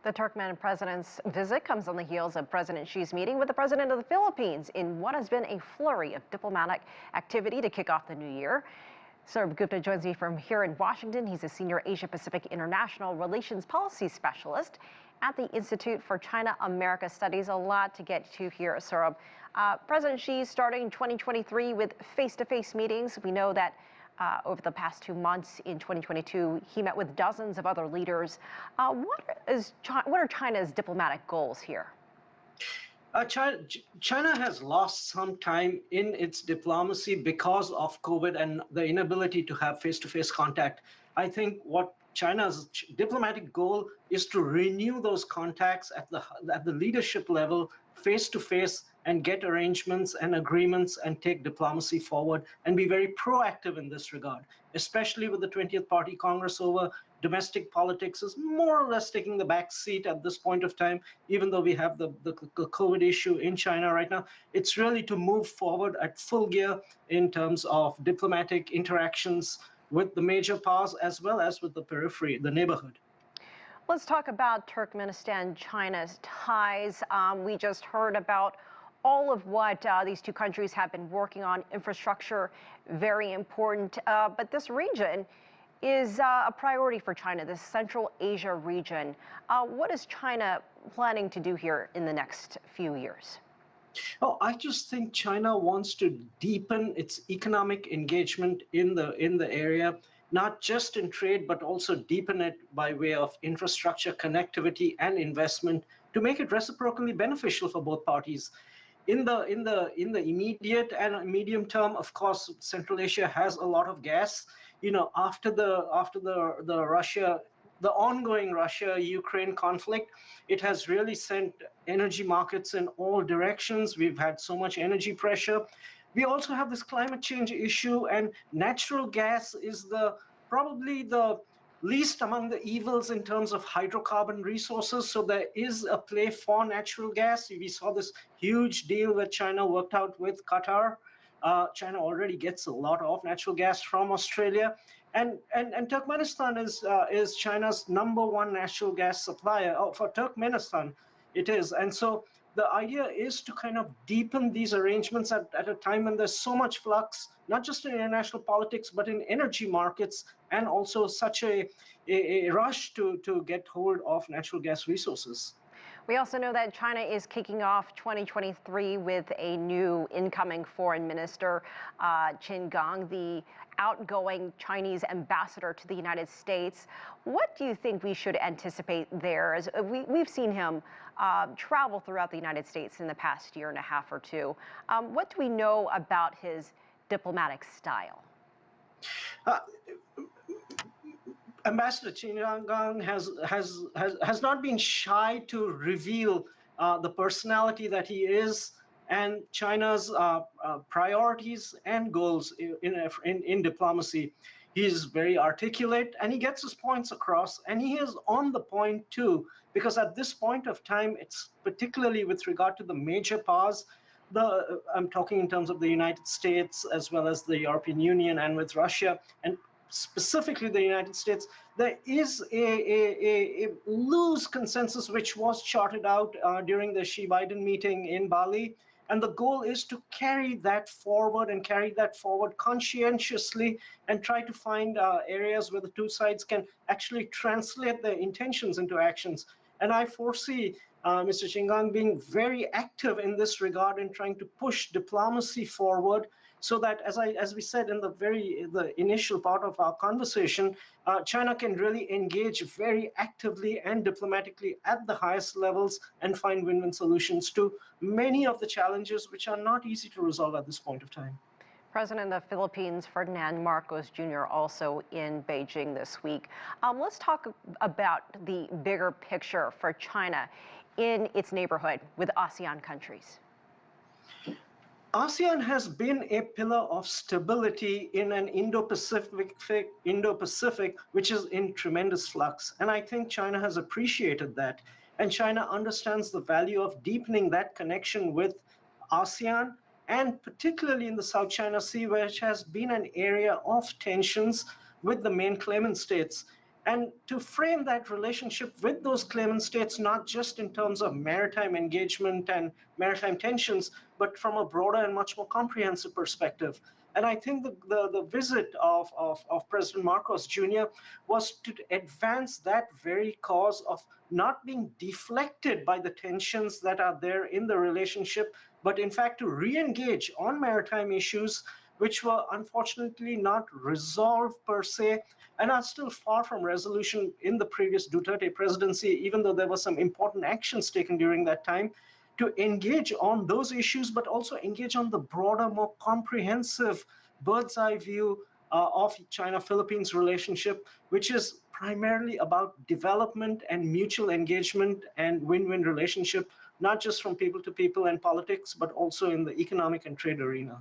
The Turkmen president's visit comes on the heels of President Xi's meeting with the president of the Philippines in what has been a flurry of diplomatic activity to kick off the new year. Sourabh Gupta joins me from here in Washington. He's a senior Asia-Pacific International Relations Policy Specialist at the Institute for China-America Studies. A lot to get to here, Sourabh. President Xi is starting 2023 with face-to-face meetings. We know that over the past 2 months in 2022, he met with dozens of other leaders. What are China's diplomatic goals here? China has lost some time in its diplomacy because of COVID and the inability to have face-to-face contact. I think what China's diplomatic goal is to renew those contacts at the leadership level, face-to-face, and get arrangements and agreements and take diplomacy forward and be very proactive in this regard, especially with the 20th Party Congress over domestic politics is more or less taking the back seat at this point of time, even though we have the COVID issue in China right now. It's really to move forward at full gear in terms of diplomatic interactions with the major powers as well as with the periphery, the neighborhood. Let's talk about Turkmenistan-China's ties. We just heard about all of what these two countries have been working on, infrastructure, very important. But this region is a priority for China, the Central Asia region. What is China planning to do here in the next few years? Oh, I just think China wants to deepen its economic engagement in the area, not just in trade, but also deepen it by way of infrastructure, connectivity, and investment to make it reciprocally beneficial for both parties. In the immediate and medium term, of course, Central Asia has a lot of gas. You know, after the ongoing Russia-Ukraine conflict, it has really sent energy markets in all directions. We've had so much energy pressure. We also have this climate change issue, and natural gas is probably the least among the evils in terms of hydrocarbon resources. So there is a play for natural gas. We saw this huge deal that China worked out with Qatar. China already gets a lot of natural gas from Australia. And Turkmenistan is China's #1 natural gas supplier. Oh, for Turkmenistan, it is. And so the idea is to kind of deepen these arrangements at a time when there's so much flux, not just in international politics, but in energy markets, and also such a rush to get hold of natural gas resources. We also know that China is kicking off 2023 with a new incoming foreign minister, Qin Gang, the outgoing Chinese ambassador to the United States. What do you think we should anticipate there? As we've seen him travel throughout the United States in the past year and a half or two. What do we know about his diplomatic style? Ambassador Qin Gang has not been shy to reveal the personality that he is and China's priorities and goals in diplomacy. He is very articulate and he gets his points across, and he is on the point too, because at this point of time, it's particularly with regard to the major powers. I'm talking in terms of the United States as well as the European Union and with Russia, and specifically the United States, there is a loose consensus which was charted out during the Xi-Biden meeting in Bali. And the goal is to carry that forward and carry that forward conscientiously and try to find areas where the two sides can actually translate their intentions into actions. And I foresee Mr. Qin Gang being very active in this regard in trying to push diplomacy forward, so that, as we said in the initial part of our conversation, China can really engage very actively and diplomatically at the highest levels and find win-win solutions to many of the challenges which are not easy to resolve at this point of time. President of the Philippines, Ferdinand Marcos Jr., also in Beijing this week. Let's talk about the bigger picture for China in its neighborhood with ASEAN countries. ASEAN has been a pillar of stability in an Indo-Pacific, which is in tremendous flux. And I think China has appreciated that. And China understands the value of deepening that connection with ASEAN, and particularly in the South China Sea, which has been an area of tensions with the main claimant states. and to frame that relationship with those claimant states, not just in terms of maritime engagement and maritime tensions, but from a broader and much more comprehensive perspective. And I think the visit of President Marcos Jr. was to advance that very cause of not being deflected by the tensions that are there in the relationship, but in fact to re-engage on maritime issues, which were unfortunately not resolved per se, and are still far from resolution in the previous Duterte presidency, even though there were some important actions taken during that time, to engage on those issues, but also engage on the broader, more comprehensive bird's eye view of China-Philippines relationship, which is primarily about development and mutual engagement and win-win relationship, not just from people to people and politics, but also in the economic and trade arena.